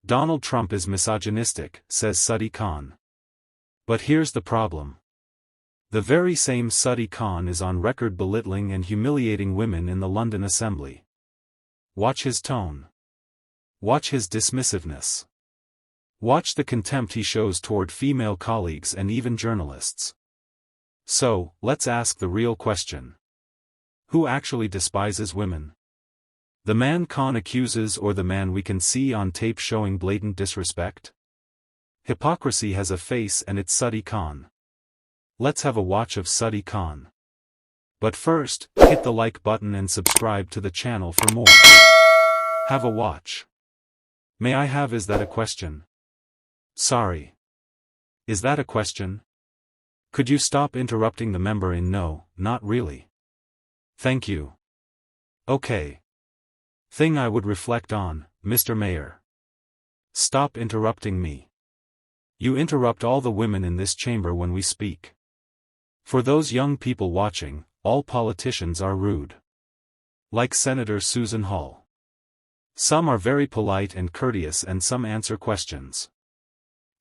Donald Trump is misogynistic, says Sadiq. But here's the problem. The very same Sadiq is on record belittling and humiliating women in the London Assembly. Watch his tone. Watch his dismissiveness. Watch the contempt he shows toward female colleagues and even journalists. So, let's ask the real question. Who actually despises women? The man Khan accuses or the man we can see on tape showing blatant disrespect? Hypocrisy has a face and it's Sadiq. Let's have a watch of Sadiq. But first, hit the like button and subscribe to the channel for more. Have a watch. May I have is that a question? Sorry. Is that a question? Could you stop interrupting the member in no, not really? Thank you. Okay. Thing I would reflect on, Mr. Mayor. Stop interrupting me. You interrupt all the women in this chamber when we speak. For those young people watching, all politicians are rude. Like Senator Susan Hall. Some are very polite and courteous and some answer questions.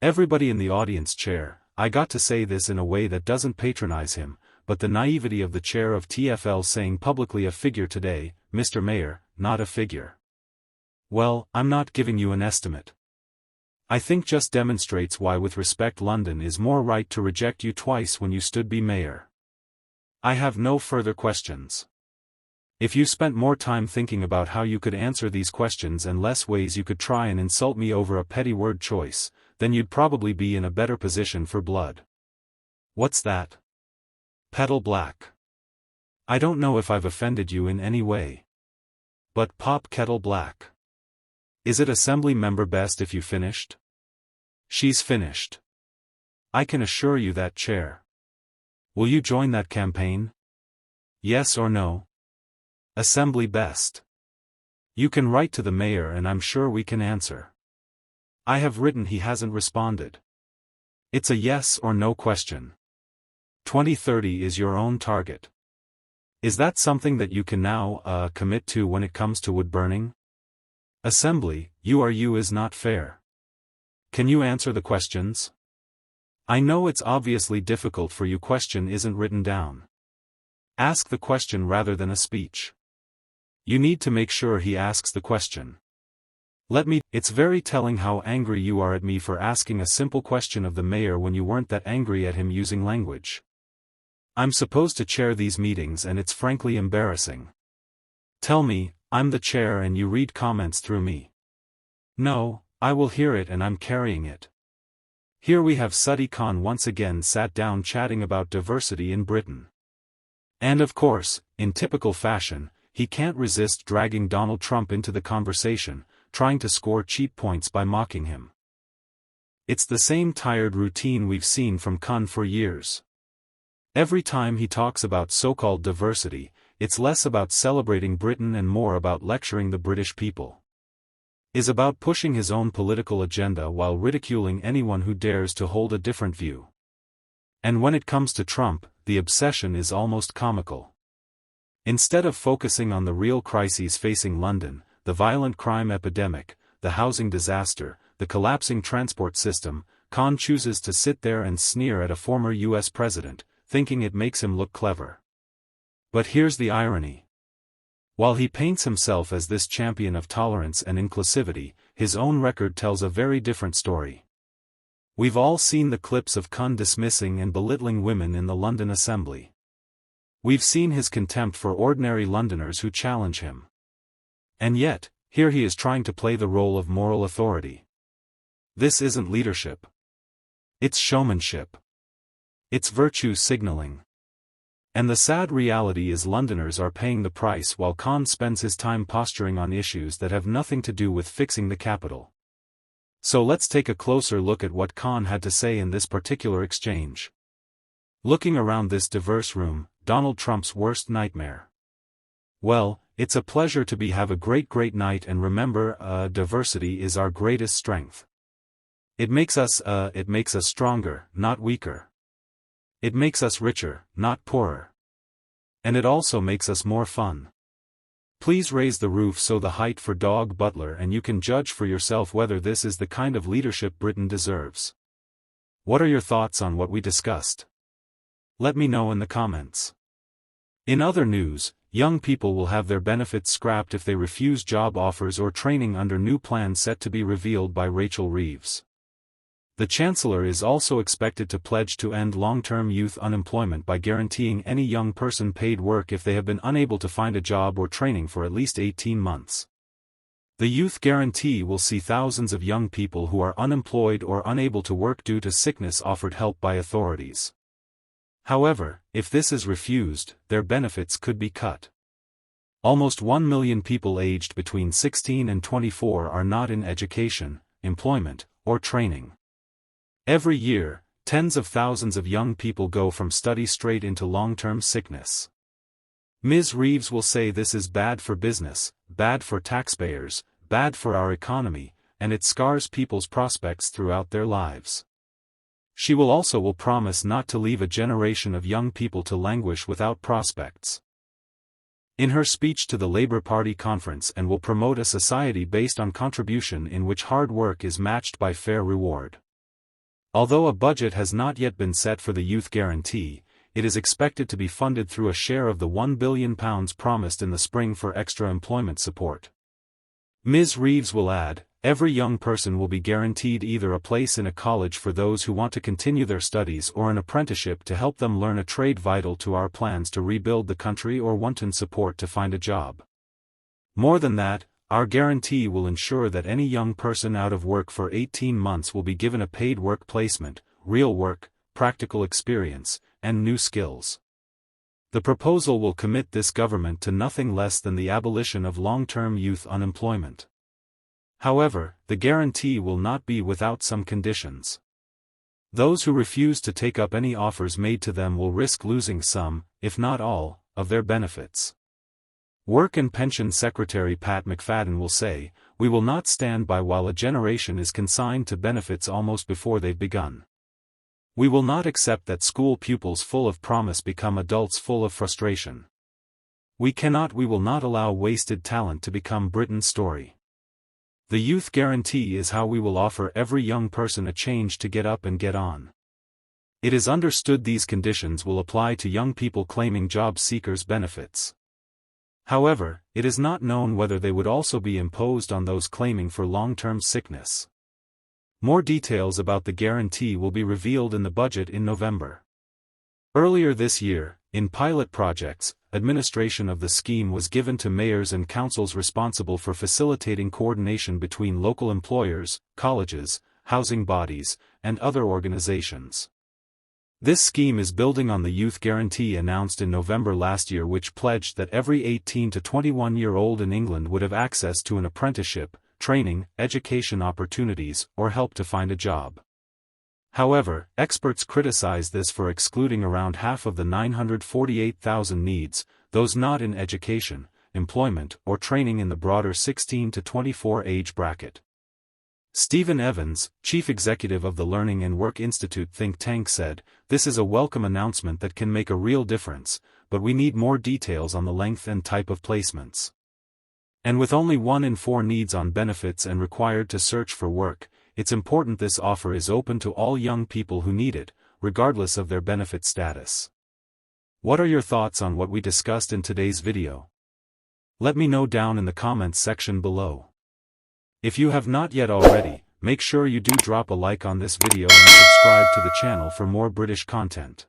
Everybody in the audience chair, I got to say this in a way that doesn't patronize him, but the naivety of the chair of TFL saying publicly a figure today, Mr. Mayor, not a figure. Well, I'm not giving you an estimate. I think just demonstrates why with respect London is more right to reject you twice when you stood be mayor. I have no further questions. If you spent more time thinking about how you could answer these questions and less ways you could try and insult me over a petty word choice, then you'd probably be in a better position for blood. What's that? Petal black. I don't know if I've offended you in any way. But pop kettle black. Is it assembly member best if you finished? She's finished. I can assure you that, Chair. Will you join that campaign? Yes or no? Assembly best. You can write to the mayor and I'm sure we can answer. I have written, he hasn't responded. It's a yes or no question. 2030 is your own target. Is that something that you can now commit to when it comes to wood burning? Assembly, you is not fair. Can you answer the questions? I know it's obviously difficult for you, question isn't written down. Ask the question rather than a speech. You need to make sure he asks the question. It's very telling how angry you are at me for asking a simple question of the mayor when you weren't that angry at him using language. I'm supposed to chair these meetings and it's frankly embarrassing. Tell me, I'm the chair and you read comments through me. No, I will hear it and I'm carrying it. Here we have Sadiq once again sat down chatting about diversity in Britain. And of course, in typical fashion, he can't resist dragging Donald Trump into the conversation, trying to score cheap points by mocking him. It's the same tired routine we've seen from Khan for years. Every time he talks about so-called diversity, it's less about celebrating Britain and more about lecturing the British people. Is about pushing his own political agenda while ridiculing anyone who dares to hold a different view. And when it comes to Trump, the obsession is almost comical. Instead of focusing on the real crises facing London, the violent crime epidemic, the housing disaster, the collapsing transport system, Khan chooses to sit there and sneer at a former US president, thinking it makes him look clever. But here's the irony. While he paints himself as this champion of tolerance and inclusivity, his own record tells a very different story. We've all seen the clips of Khan dismissing and belittling women in the London Assembly. We've seen his contempt for ordinary Londoners who challenge him. And yet, here he is trying to play the role of moral authority. This isn't leadership. It's showmanship. It's virtue signaling. And the sad reality is Londoners are paying the price while Khan spends his time posturing on issues that have nothing to do with fixing the capital. So let's take a closer look at what Khan had to say in this particular exchange. Looking around this diverse room, Donald Trump's worst nightmare. Well, it's a pleasure to have a great night, and remember, diversity is our greatest strength. It makes us stronger, not weaker. It makes us richer, not poorer. And it also makes us more fun. Please raise the roof so the height for dog butler, and you can judge for yourself whether this is the kind of leadership Britain deserves. What are your thoughts on what we discussed? Let me know in the comments. In other news, young people will have their benefits scrapped if they refuse job offers or training under new plan set to be revealed by Rachel Reeves. The Chancellor is also expected to pledge to end long-term youth unemployment by guaranteeing any young person paid work if they have been unable to find a job or training for at least 18 months. The Youth Guarantee will see thousands of young people who are unemployed or unable to work due to sickness offered help by authorities. However, if this is refused, their benefits could be cut. Almost 1 million people aged between 16 and 24 are not in education, employment, or training. Every year, tens of thousands of young people go from study straight into long-term sickness. Ms. Reeves will say this is bad for business, bad for taxpayers, bad for our economy, and it scars people's prospects throughout their lives. She will also promise not to leave a generation of young people to languish without prospects. In her speech to the Labour Party conference, and will promote a society based on contribution in which hard work is matched by fair reward. Although a budget has not yet been set for the Youth Guarantee, it is expected to be funded through a share of the £1 billion promised in the spring for extra employment support. Ms. Reeves will add, every young person will be guaranteed either a place in a college for those who want to continue their studies or an apprenticeship to help them learn a trade vital to our plans to rebuild the country, or wanton support to find a job. More than that, our guarantee will ensure that any young person out of work for 18 months will be given a paid work placement, real work, practical experience, and new skills. The proposal will commit this government to nothing less than the abolition of long-term youth unemployment. However, the guarantee will not be without some conditions. Those who refuse to take up any offers made to them will risk losing some, if not all, of their benefits. Work and Pension Secretary Pat McFadden will say, "We will not stand by while a generation is consigned to benefits almost before they've begun. We will not accept that school pupils full of promise become adults full of frustration. We will not allow wasted talent to become Britain's story. The Youth Guarantee is how we will offer every young person a change to get up and get on." It is understood these conditions will apply to young people claiming job seekers' benefits. However, it is not known whether they would also be imposed on those claiming for long-term sickness. More details about the guarantee will be revealed in the budget in November. Earlier this year, in pilot projects, administration of the scheme was given to mayors and councils responsible for facilitating coordination between local employers, colleges, housing bodies, and other organizations. This scheme is building on the Youth Guarantee announced in November last year, which pledged that every 18 to 21-year-old in England would have access to an apprenticeship, training, education opportunities, or help to find a job. However, experts criticize this for excluding around half of the 948,000 needs, those not in education, employment, or training in the broader 16 to 24 age bracket. Stephen Evans, chief executive of the Learning and Work Institute think tank, said, "This is a welcome announcement that can make a real difference, but we need more details on the length and type of placements. And with only 1 in 4 needs on benefits and required to search for work, it's important this offer is open to all young people who need it, regardless of their benefit status." What are your thoughts on what we discussed in today's video? Let me know down in the comments section below. If you have not yet already, make sure you do drop a like on this video and subscribe to the channel for more British content.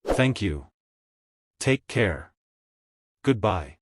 Thank you. Take care. Goodbye.